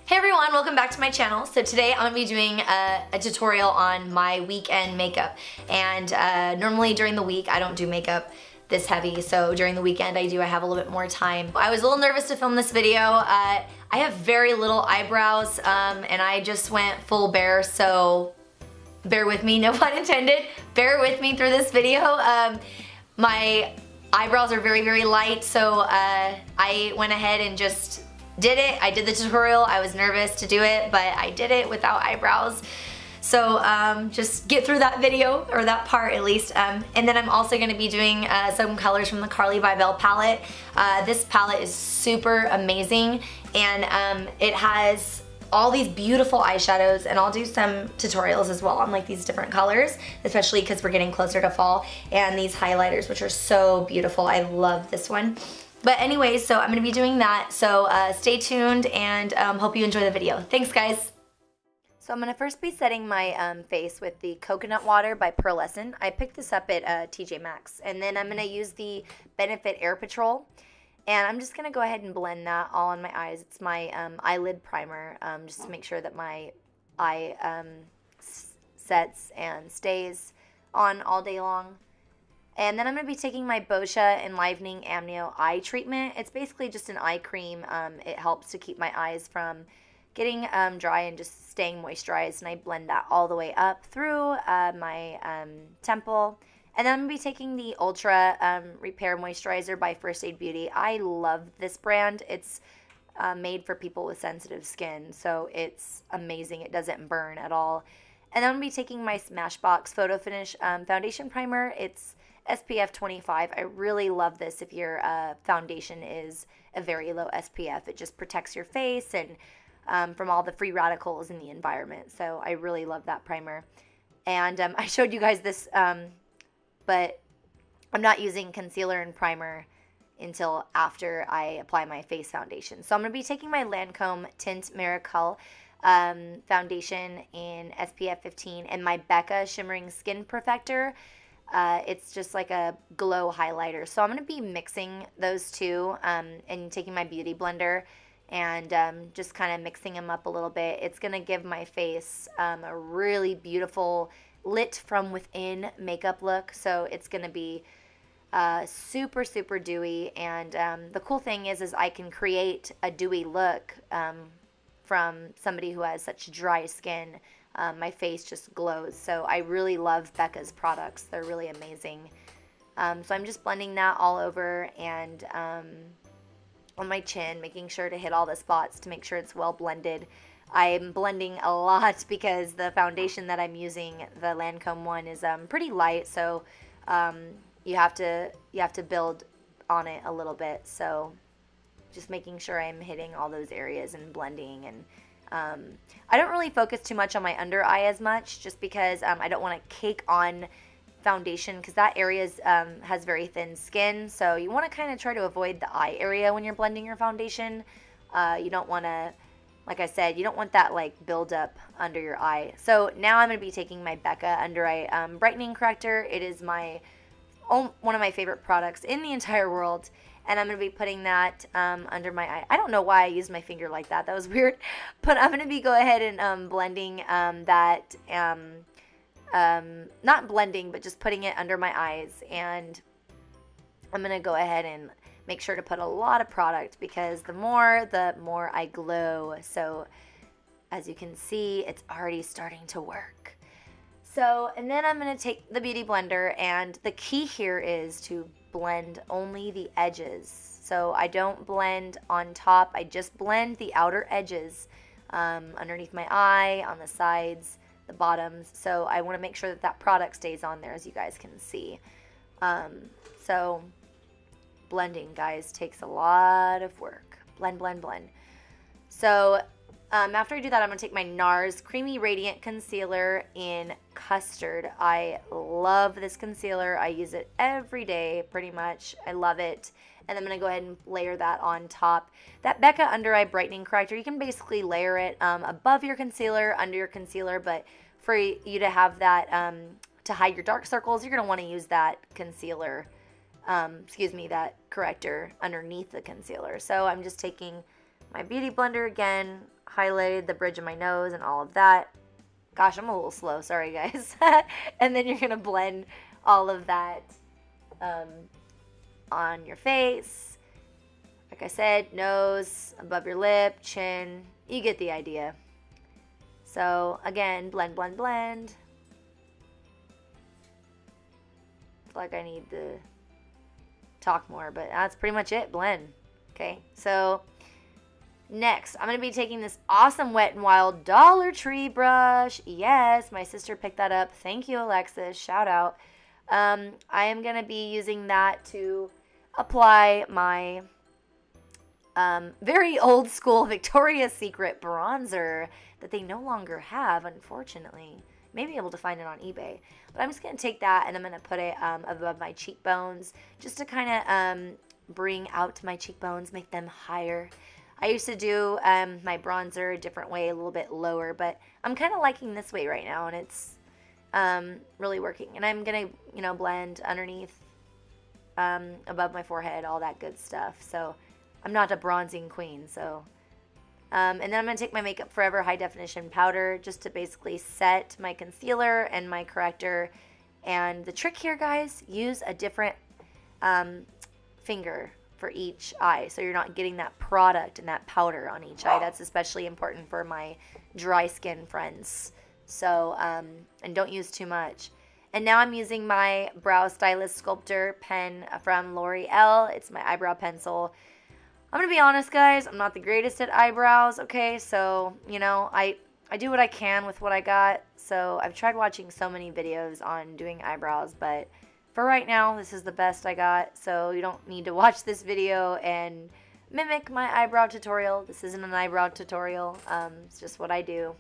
Hey everyone, welcome back to my channel. So today I'm going to be doing a tutorial on my weekend makeup. And normally during the week I don't do makeup this heavy, so during the weekend I have a little bit more time. I was a little nervous to film this video. I have very little eyebrows and I just went full bare, so bear with me, no pun intended. Bear with me through this video. My eyebrows are very, very light, so I went ahead and just did it. I did the tutorial. I was nervous to do it, but I did it without eyebrows. So just get through that video, or that part at least. And then I'm also going to be doing some colors from the Carli Bybel palette. This palette is super amazing, and it has all these beautiful eyeshadows, and I'll do some tutorials as well on like these different colors, especially because we're getting closer to fall, and these highlighters, which are so beautiful. I love this one. But anyways, so I'm going to be doing that, so stay tuned, and hope you enjoy the video. Thanks, guys. So I'm going to first be setting my face with the Coconut Water by Pearlescent. I picked this up at TJ Maxx, and then I'm going to use the Benefit Air Patrol, and I'm just going to go ahead and blend that all on my eyes. It's my eyelid primer, just to make sure that my eye sets and stays on all day long. And then I'm going to be taking my Boscia Enlivening Amnio Eye Treatment. It's basically just an eye cream. It helps to keep my eyes from getting dry and just staying moisturized. And I blend that all the way up through my temple. And then I'm going to be taking the Ultra Repair Moisturizer by First Aid Beauty. I love this brand. It's made for people with sensitive skin, so it's amazing. It doesn't burn at all. And then I'm going to be taking my Smashbox Photo Finish Foundation Primer. It's SPF 25. I really love this if your foundation is a very low SPF. It just protects your face and from all the free radicals in the environment. So I really love that primer. And I showed you guys this, but I'm not using concealer and primer until after I apply my face foundation. So I'm going to be taking my Lancome Tint Miracle foundation in SPF 15 and my Becca Shimmering Skin Perfector. It's just like a glow highlighter. So I'm going to be mixing those two and taking my beauty blender and just kind of mixing them up a little bit. It's going to give my face a really beautiful lit from within makeup look. So it's going to be super, super dewy. And the cool thing is I can create a dewy look from somebody who has such dry skin. My face just glows. So I really love Becca's products. They're really amazing. So I'm just blending that all over and on my chin, making sure to hit all the spots to make sure it's well blended. I'm blending a lot because the foundation that I'm using, the Lancome one, is pretty light. So you have to build on it a little bit. So just making sure I'm hitting all those areas and blending. And I don't really focus too much on my under eye as much, just because I don't want to cake on foundation, because that area has very thin skin. So you want to kind of try to avoid the eye area when you're blending your foundation. You don't want to, like I said, you don't want that like build up under your eye. So now I'm going to be taking my Becca Under Eye Brightening Corrector. It is one of my favorite products in the entire world. And I'm going to be putting that under my eye. I don't know why I used my finger like that. That was weird. But I'm going to be go ahead and blending that, not blending, but just putting it under my eyes. And I'm going to go ahead and make sure to put a lot of product, because the more I glow. So as you can see, it's already starting to work. So, and then I'm going to take the Beauty Blender, and the key here is to blend only the edges. So I don't blend on top, I just blend the outer edges underneath my eye, on the sides, the bottoms. So I want to make sure that that product stays on there, as you guys can see. So blending, guys, takes a lot of work. Blend, blend, blend. So after I do that, I'm going to take my NARS Creamy Radiant Concealer in Custard. I love this concealer. I use it every day, pretty much. I love it. And I'm going to go ahead and layer that on top. That Becca Under Eye Brightening Corrector, you can basically layer it above your concealer, under your concealer, but for you to have that to hide your dark circles, you're going to want to use that concealer, that corrector underneath the concealer. So I'm just taking my Beauty Blender again, highlighted the bridge of my nose and all of that. Gosh, I'm a little slow. Sorry, guys. And then you're going to blend all of that on your face. Like I said, nose, above your lip, chin. You get the idea. So, again, blend, blend, blend. I feel like I need to talk more, but that's pretty much it. Blend. Okay, so next, I'm going to be taking this awesome Wet n Wild Dollar Tree brush. Yes, my sister picked that up. Thank you, Alexis. Shout out. I am going to be using that to apply my very old school Victoria's Secret bronzer that they no longer have, unfortunately. Maybe able to find it on eBay. But I'm just going to take that and I'm going to put it above my cheekbones just to kind of bring out my cheekbones, make them higher. I used to do my bronzer a different way, a little bit lower, but I'm kind of liking this way right now, and it's really working. And I'm going to, blend underneath, above my forehead, all that good stuff. So I'm not a bronzing queen, so... and then I'm going to take my Makeup Forever High Definition Powder just to basically set my concealer and my corrector. And the trick here, guys, use a different finger for each eye, so you're not getting that product and that powder on each eye. That's especially important for my dry skin friends. So, and don't use too much. And now I'm using my Brow Stylist Sculptor pen from L'Oreal. It's my eyebrow pencil. I'm going to be honest, guys, I'm not the greatest at eyebrows, okay? So, I do what I can with what I got. So I've tried watching so many videos on doing eyebrows, but for right now, this is the best I got, so you don't need to watch this video and mimic my eyebrow tutorial. This isn't an eyebrow tutorial. It's just what I do.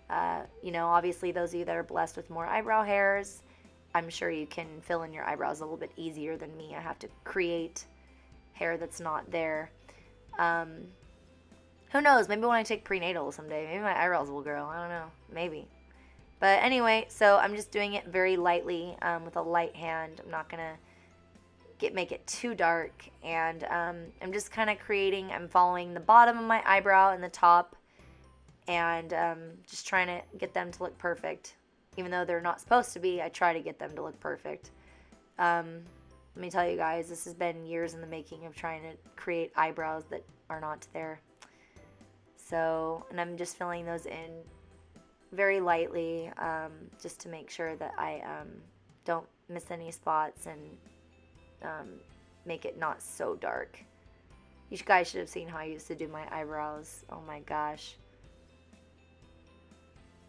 Obviously, those of you that are blessed with more eyebrow hairs, I'm sure you can fill in your eyebrows a little bit easier than me. I have to create hair that's not there. Who knows? Maybe when I take prenatal someday, maybe my eyebrows will grow. I don't know. Maybe. But anyway, so I'm just doing it very lightly with a light hand. I'm not going to make it too dark. And I'm just kind of I'm following the bottom of my eyebrow and the top. And just trying to get them to look perfect. Even though they're not supposed to be, I try to get them to look perfect. Let me tell you guys, this has been years in the making of trying to create eyebrows that are not there. So, and I'm just filling those in very lightly, just to make sure that I don't miss any spots and make it not so dark. You guys should have seen how I used to do my eyebrows. Oh my gosh.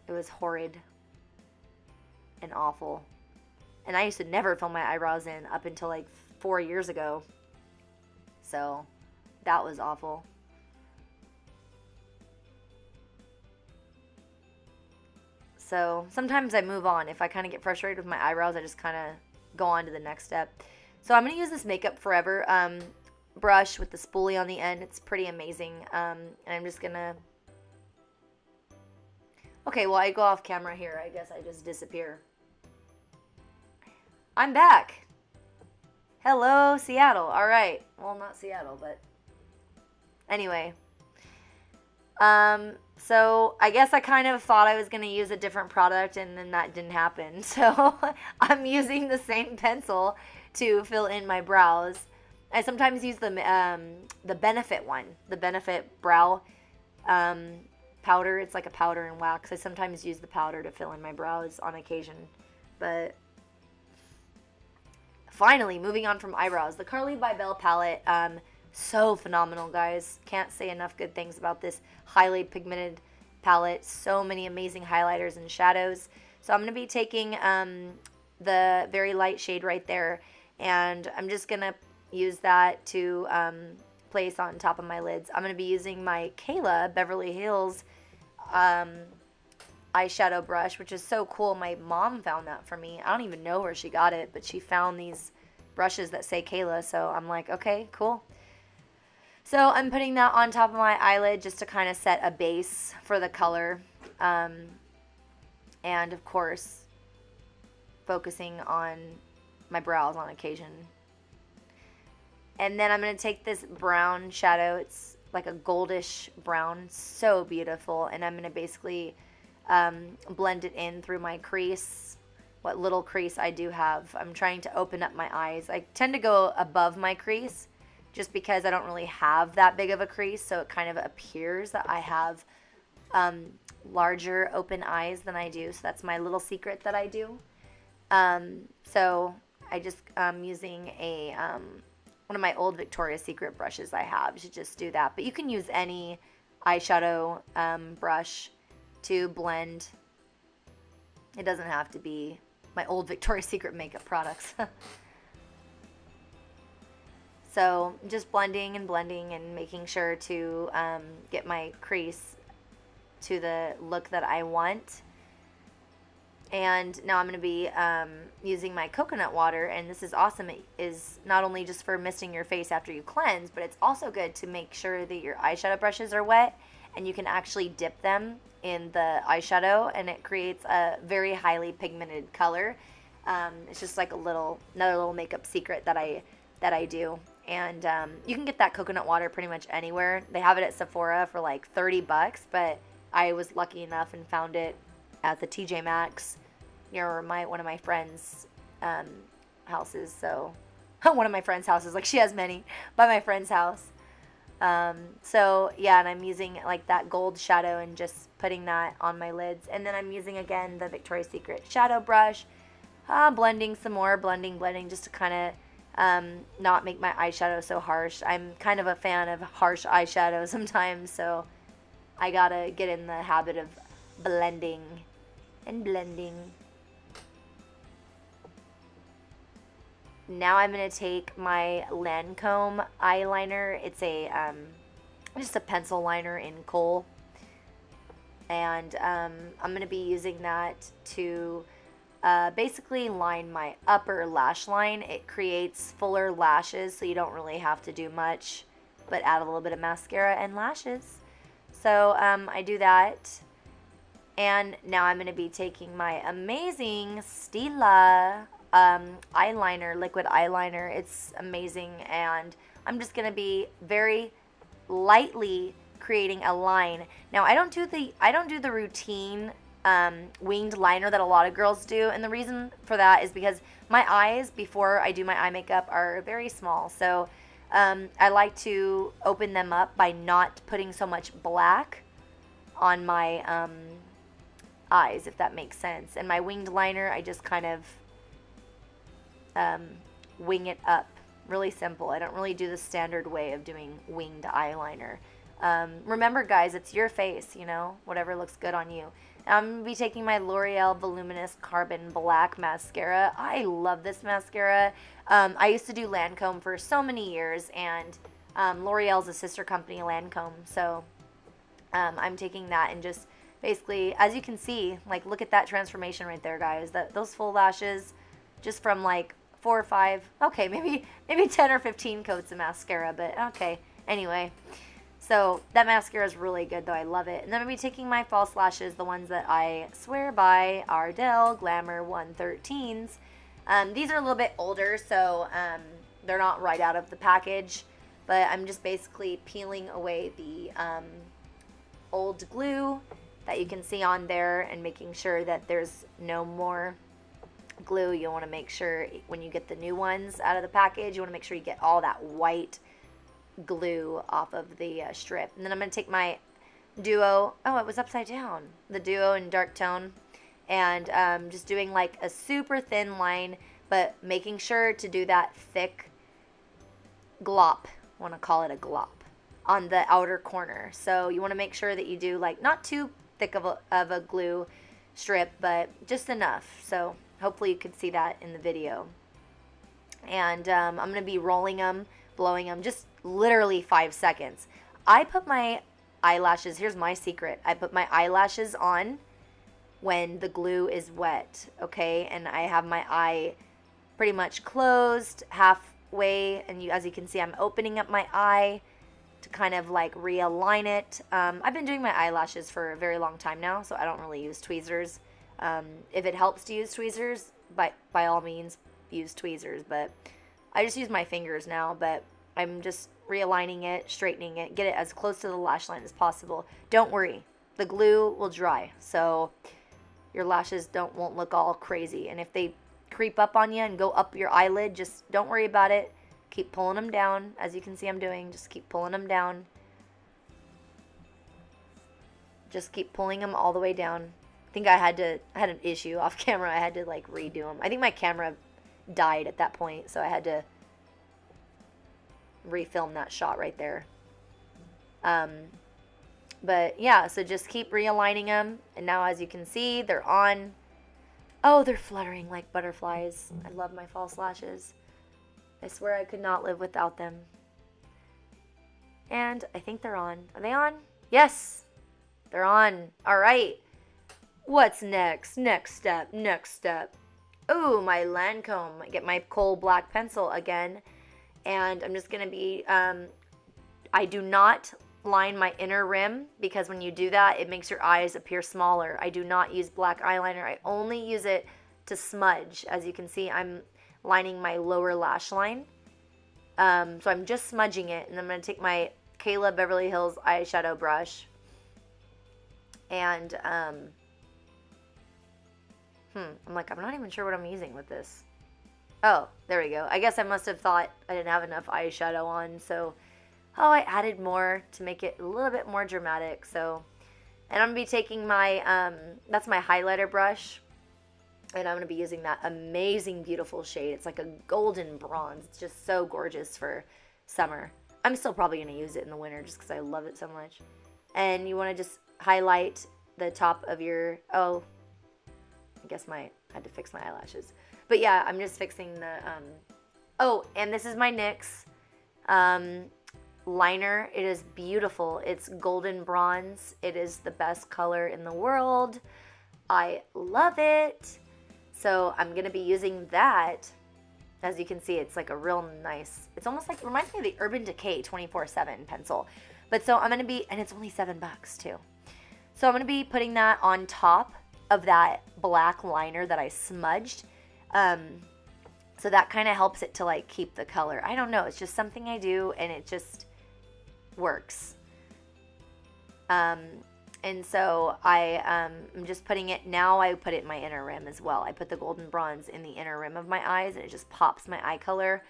It was horrid and awful. And I used to never fill my eyebrows in up until like 4 years ago. So that was awful. So sometimes I move on. If I kind of get frustrated with my eyebrows, I just kind of go on to the next step. So I'm going to use this Makeup Forever brush with the spoolie on the end. It's pretty amazing. And I'm just going to... Okay, well, I go off camera here. I guess I just disappear. I'm back. Hello, Seattle. All right. Well, not Seattle, but anyway. So I guess I kind of thought I was going to use a different product, and then that didn't happen. So I'm using the same pencil to fill in my brows. I sometimes use the Benefit one, the Benefit brow powder. It's like a powder and wax. I sometimes use the powder to fill in my brows on occasion. But finally, moving on from eyebrows, the Carli Bybel palette, so phenomenal, guys. Can't say enough good things about this highly pigmented palette. So many amazing highlighters and shadows. So I'm going to be taking the very light shade right there, and I'm just going to use that to place on top of my lids. I'm going to be using my Kayla Beverly Hills eyeshadow brush, which is so cool. My mom found that for me. I don't even know where she got it, but she found these brushes that say Kayla, so I'm like, okay, cool. So I'm putting that on top of my eyelid just to kind of set a base for the color. And of course, focusing on my brows on occasion. And then I'm going to take this brown shadow. It's like a goldish brown, so beautiful. And I'm going to basically blend it in through my crease, what little crease I do have. I'm trying to open up my eyes. I tend to go above my crease just because I don't really have that big of a crease, so it kind of appears that I have larger open eyes than I do. So that's my little secret that I do. So I just using a one of my old Victoria's Secret brushes I have to just do that. But you can use any eyeshadow brush to blend. It doesn't have to be my old Victoria's Secret makeup products. So just blending and making sure to get my crease to the look that I want. And now I'm going to be using my coconut water, and this is awesome. It is not only just for misting your face after you cleanse, but it's also good to make sure that your eyeshadow brushes are wet, and you can actually dip them in the eyeshadow, and it creates a very highly pigmented color. It's just like another little makeup secret that I do. And you can get that coconut water pretty much anywhere. They have it at Sephora for like $30, but I was lucky enough and found it at the TJ Maxx near one of my friends' houses. So one of my friends' houses, like she has many, by my friend's house. So yeah, and I'm using like that gold shadow and just putting that on my lids. And then I'm using again the Victoria's Secret shadow brush, blending some more, blending, just to kind of not make my eyeshadow so harsh. I'm kind of a fan of harsh eyeshadow sometimes, so I gotta get in the habit of blending and blending. Now I'm going to take my Lancome eyeliner. It's a just a pencil liner in kohl. And I'm going to be using that to basically line my upper lash line. It creates fuller lashes, so you don't really have to do much, but add a little bit of mascara and lashes. So I do that. And now I'm going to be taking my amazing Stila eyeliner, liquid eyeliner. It's amazing, and I'm just going to be very lightly creating a line. Now I don't do the routine winged liner that a lot of girls do, and the reason for that is because my eyes before I do my eye makeup are very small, so I like to open them up by not putting so much black on my eyes, if that makes sense. And my winged liner, I just kind of wing it up. Really simple. I don't really do the standard way of doing winged eyeliner. Remember, guys, it's your face, you know, whatever looks good on you. I'm going to be taking my L'Oreal Voluminous Carbon Black Mascara. I love this mascara. I used to do Lancome for so many years, and L'Oreal's a sister company, Lancome. So I'm taking that and just basically, as you can see, like, look at that transformation right there, guys. Those full lashes, just from like 4 or 5, okay, maybe 10 or 15 coats of mascara, but okay. Anyway, so that mascara is really good, though. I love it. And then I'm going to be taking my false lashes, the ones that I swear by, Ardell Glamour 113s. These are a little bit older, so they're not right out of the package, but I'm just basically peeling away the old glue that you can see on there and making sure that there's no more glue. You want to make sure when you get the new ones out of the package, you want to make sure you get all that white glue off of the strip. And then I'm going to take my Duo, oh, it was upside down, the Duo in dark tone, and just doing like a super thin line, but making sure to do that thick glop, I want to call it a glop, on the outer corner. So you want to make sure that you do like not too thick of a glue strip, but just enough. So hopefully you could see that in the video. And I'm going to be rolling them, blowing them, just literally 5 seconds. I put my eyelashes, here's my secret, I put my eyelashes on when the glue is wet, okay? And I have my eye pretty much closed halfway, and as you can see, I'm opening up my eye to kind of like realign it. I've been doing my eyelashes for a very long time now, so I don't really use tweezers. If it helps to use tweezers, by all means use tweezers, but I just use my fingers now. But I'm just realigning it, straightening it, get it as close to the lash line as possible. Don't worry, the glue will dry, so your lashes won't look all crazy. And if they creep up on you and go up your eyelid, just don't worry about it. Keep pulling them down, as you can see I'm doing. Just keep pulling them down. Just keep pulling them all the way down. I think I had an issue off camera. I had to like redo them. I think my camera died at that point, so I had to refilm that shot right there. But yeah, so just keep realigning them. And now as you can see, they're on. Oh, they're fluttering like butterflies. I love my false lashes. I swear I could not live without them. And I think they're on. Are they on? Yes, they're on. All right. What's next? Next step. Ooh, my Lancome. I get my coal black pencil again. And I'm just going to be, I do not line my inner rim, because when you do that, it makes your eyes appear smaller. I do not use black eyeliner. I only use it to smudge. As you can see, I'm lining my lower lash line. So I'm just smudging it, and I'm going to take my Kayla Beverly Hills eyeshadow brush. And, I'm not even sure what I'm using with this. Oh, there we go. I guess I must have thought I didn't have enough eyeshadow on, so I added more to make it a little bit more dramatic. So, and I'm going to be taking my, that's my highlighter brush, and I'm going to be using that amazing, beautiful shade. It's like a golden bronze. It's just so gorgeous for summer. I'm still probably going to use it in the winter just because I love it so much. And you want to just highlight the top of your, I guess I had to fix my eyelashes. But yeah, I'm just fixing the, and this is my NYX liner. It is beautiful. It's golden bronze. It is the best color in the world. I love it. So I'm going to be using that. As you can see, it's like a real nice, it's almost like, it reminds me of the Urban Decay 24/7 pencil. But so I'm going to be, and it's only $7 too. So I'm going to be putting that on top of that black liner that I smudged. So that kind of helps it to like keep the color. I don't know. It's just something I do, and it just works. And so I'm just putting it, now I put it in my inner rim as well. I put the golden bronze in the inner rim of my eyes, and it just pops my eye color.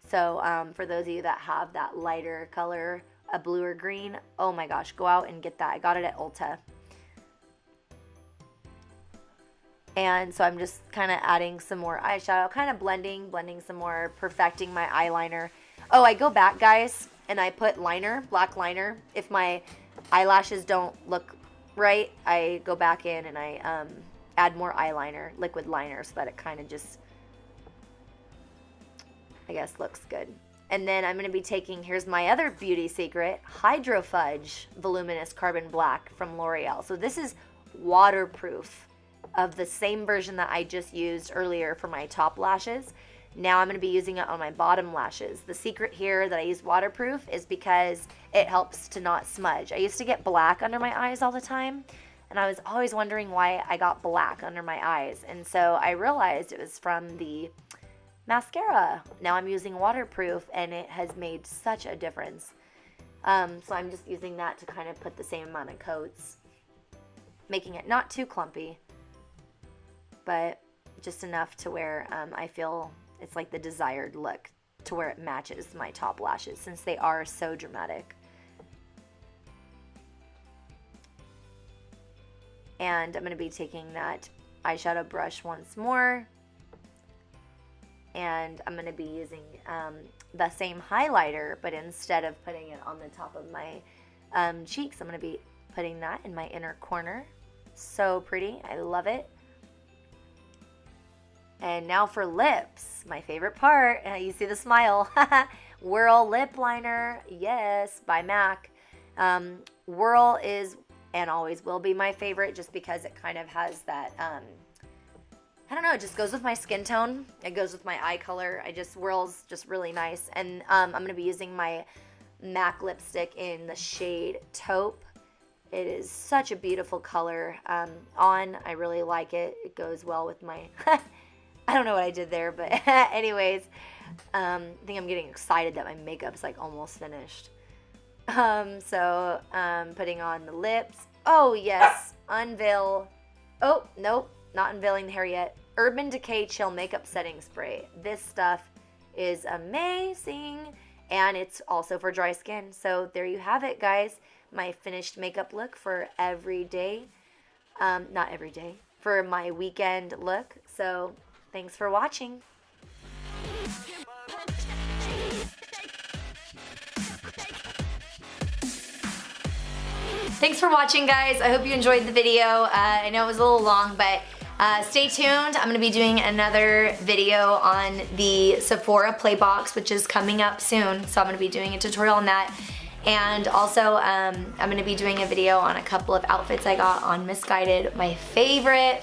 So for those of you that have that lighter color, a blue or green, oh my gosh, go out and get that. I got it at Ulta. And so I'm just kind of adding some more eyeshadow, kind of blending some more, perfecting my eyeliner. Oh, I go back, guys, and I put liner, black liner. If my eyelashes don't look right, I go back in and I add more eyeliner, liquid liner, so that it kind of just, I guess, looks good. And then I'm going to be taking, here's my other beauty secret, Hydro Fudge Voluminous Carbon Black from L'Oreal. So this is waterproof, of the same version that I just used earlier for my top lashes. Now I'm going to be using it on my bottom lashes. The secret here that I use waterproof is because it helps to not smudge. I used to get black under my eyes all the time, and I was always wondering why I got black under my eyes. And so I realized it was from the mascara. Now I'm using waterproof, and it has made such a difference. So I'm just using that to kind of put the same amount of coats, making it not too clumpy, but just enough to where I feel it's like the desired look, to where it matches my top lashes, since they are so dramatic. And I'm going to be taking that eyeshadow brush once more, and I'm going to be using the same highlighter, but instead of putting it on the top of my cheeks, I'm going to be putting that in my inner corner. So pretty. I love it. And now for lips, my favorite part. You see the smile. Whirl Lip Liner, yes, by MAC. Whirl is and always will be my favorite, just because it kind of has that, I don't know, it just goes with my skin tone. It goes with my eye color. Whirl's just really nice. And I'm going to be using my MAC lipstick in the shade Taupe. It is such a beautiful color on. I really like it. It goes well with my... I don't know what I did there, but anyways, I think I'm getting excited that my makeup's like almost finished. Putting on the lips. Oh yes, unveil. Oh, nope, not unveiling the hair yet. Urban Decay Chill Makeup Setting Spray. This stuff is amazing, and it's also for dry skin. So there you have it, guys. My finished makeup look for every day. Not every day, for my weekend look. So thanks for watching. Thanks for watching, guys. I hope you enjoyed the video. I know it was a little long, but stay tuned. I'm gonna be doing another video on the Sephora Play Box, which is coming up soon. So I'm gonna be doing a tutorial on that. And also, I'm gonna be doing a video on a couple of outfits I got on Missguided, my favorite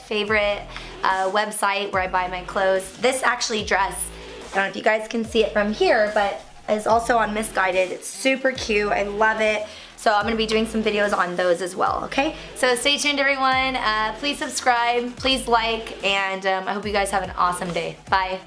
website where I buy my clothes. This actually dress, I don't know if you guys can see it from here, but it's also on Missguided. It's super cute, I love it. So I'm gonna be doing some videos on those as well, okay? So stay tuned, everyone. Please subscribe, please like, and I hope you guys have an awesome day. Bye.